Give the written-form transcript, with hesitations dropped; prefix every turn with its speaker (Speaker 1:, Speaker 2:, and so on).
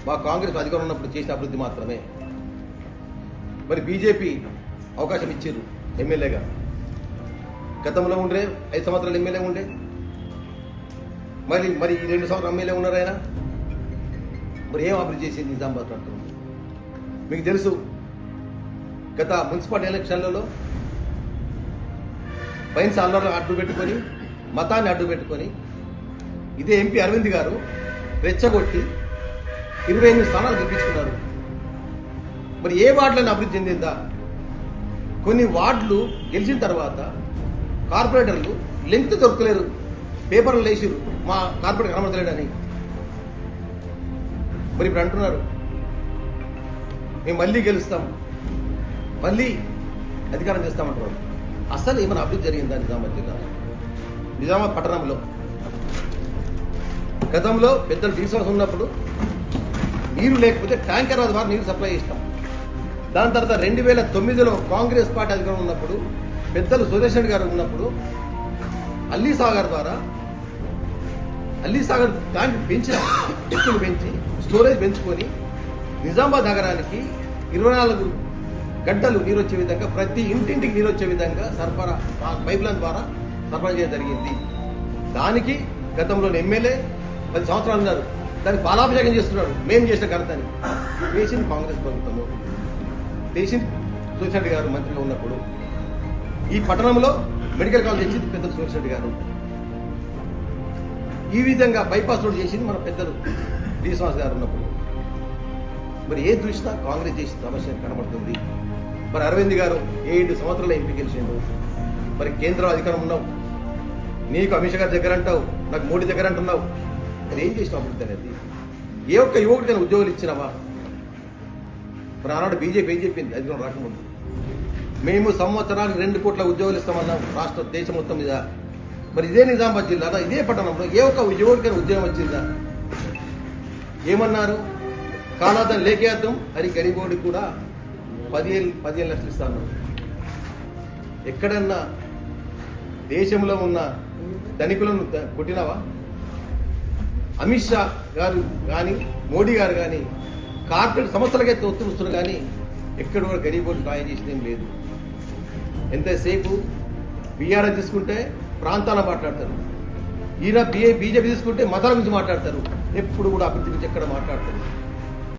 Speaker 1: మా కాంగ్రెస్ అధికారం ఉన్నప్పుడు చేసిన అభివృద్ధి మాత్రమే. మరి బీజేపీ అవకాశం ఇచ్చారు ఎమ్మెల్యేగా. గతంలో ఉండే 5 సంవత్సరాలు ఎమ్మెల్యే ఉండే, మరి ఈ 2 సంవత్సరాలు ఎమ్మెల్యే ఉన్నారు ఆయన. మరి ఏం అభివృద్ధి చేసింది నిజామాబాద్ ప్రాంతంలో? మీకు తెలుసు, గత మున్సిపాలిటీ ఎలక్షన్లలో బైన్స్ అల్లర్లు అడ్డు పెట్టుకొని, మతాన్ని అడ్డు పెట్టుకొని ఇదే ఎంపీ అరవింద్ గారు రెచ్చగొట్టి 28 స్థానాలు గెలిపించుకున్నారు. మరి ఏ వార్డులను అభివృద్ధి చెందిందా? కొన్ని వార్డులు గెలిచిన తర్వాత కార్పొరేటర్లు లెంగ్త్ దొరకలేరు, పేపర్లు లేచిరు మా కార్పొరేటర్ కనబడలేడని. మరి ఇప్పుడు అంటున్నారు మేము మళ్ళీ గెలుస్తాం, మళ్ళీ అధికారం చేస్తామంటున్నారు. అసలు ఏమైనా అభివృద్ధి జరిగిందా నిజామాబాద్ జిల్లా? నిజామాబాద్ పట్టణంలో గతంలో పెద్దలు డీసీఎస్ ఉన్నప్పుడు నీరు లేకపోతే ట్యాంకర్ ద్వారా నీరు సప్లై చేస్తాం. దాని తర్వాత 2009లో కాంగ్రెస్ పార్టీ అధికారం ఉన్నప్పుడు పెద్దలు సురేష్ రెడ్డి గారు ఉన్నప్పుడు అల్లీసాగర్ ద్వారా అల్లీసాగర్ ట్యాంక్ పెంచిన ఎత్తులు పెంచి స్టోరేజ్ పెంచుకొని నిజామాబాద్ నగరానికి 24 గంటలు నీరు వచ్చే విధంగా, ప్రతి ఇంటింటికి నీరు వచ్చే విధంగా సరఫరా పైప్ లైన్ ద్వారా సరఫరా చేయడం జరిగింది. దానికి గతంలోని ఎమ్మెల్యే 10 సంవత్సరాలు ఉన్నారు, దానికి బాలాభిషేకం చేస్తున్నాడు. మేము చేసిన ఘనతని చేసింది కాంగ్రెస్ ప్రభుత్వము, చేసింది సురేష్ రెడ్డి గారు మంత్రిగా ఉన్నప్పుడు. ఈ పట్టణంలో మెడికల్ కాలేజ్ తెచ్చింది పెద్దలు సురేష్ రెడ్డి గారు. ఈ విధంగా బైపాస్ రోడ్ చేసింది మన పెద్దలు శ్రీనివాస్ గారు ఉన్నప్పుడు. మరి ఏ దృష్ట్యా కాంగ్రెస్ చేసిన సమస్య కనబడుతుంది. మరి అరవింద్ గారు 7 సంవత్సరాల ఎంపీ గెలిచిండు. మరి కేంద్రం అధికారం ఉన్నావు, నీకు అమిత్ షా గారి దగ్గర అంటావు, నాకు మోడీ దగ్గర అంటున్నావు. మరి ఏం చేసిన అభివృద్ధి అనేది? ఏ ఒక్క యువకుడికి ఉద్యోగాలు ఇచ్చినావా? మరి ఆనాడు బీజేపీ ఏం చెప్పింది అధికారం రాకముందు? మేము సంవత్సరానికి 2 కోట్ల ఉద్యోగాలు ఇస్తామన్నాం రాష్ట్ర దేశం మొత్తం మీద. మరి ఇదే నిజామాబాద్ జిల్లాలో ఇదే పట్టణంలో ఏ ఒక్క యువకుడికైనా ఉద్యోగం వచ్చిందా? ఏమన్నారు? కాలాదని లేకేద్దాం అని గరీబోడికి కూడా 15 లక్షలు ఇస్తాను. ఎక్కడన్నా దేశంలో ఉన్న ధనికులను కొట్టినావా? అమిత్ షా గారు కానీ మోడీ గారు కానీ కార్పొరేట్ సంస్థలకే తొత్తులుస్తున్నారు, కానీ ఎక్కడ కూడా గరీబోడి సాయం చేసినేం లేదు. ఎంతసేపు బీఆర్ఎస్ తీసుకుంటే ప్రాంతాల మాట్లాడతారు, ఈయన బీజేపీ తీసుకుంటే మతాల గురించి మాట్లాడతారు, ఎప్పుడు కూడా అభివృద్ధి గురించి ఎక్కడ మాట్లాడతారు.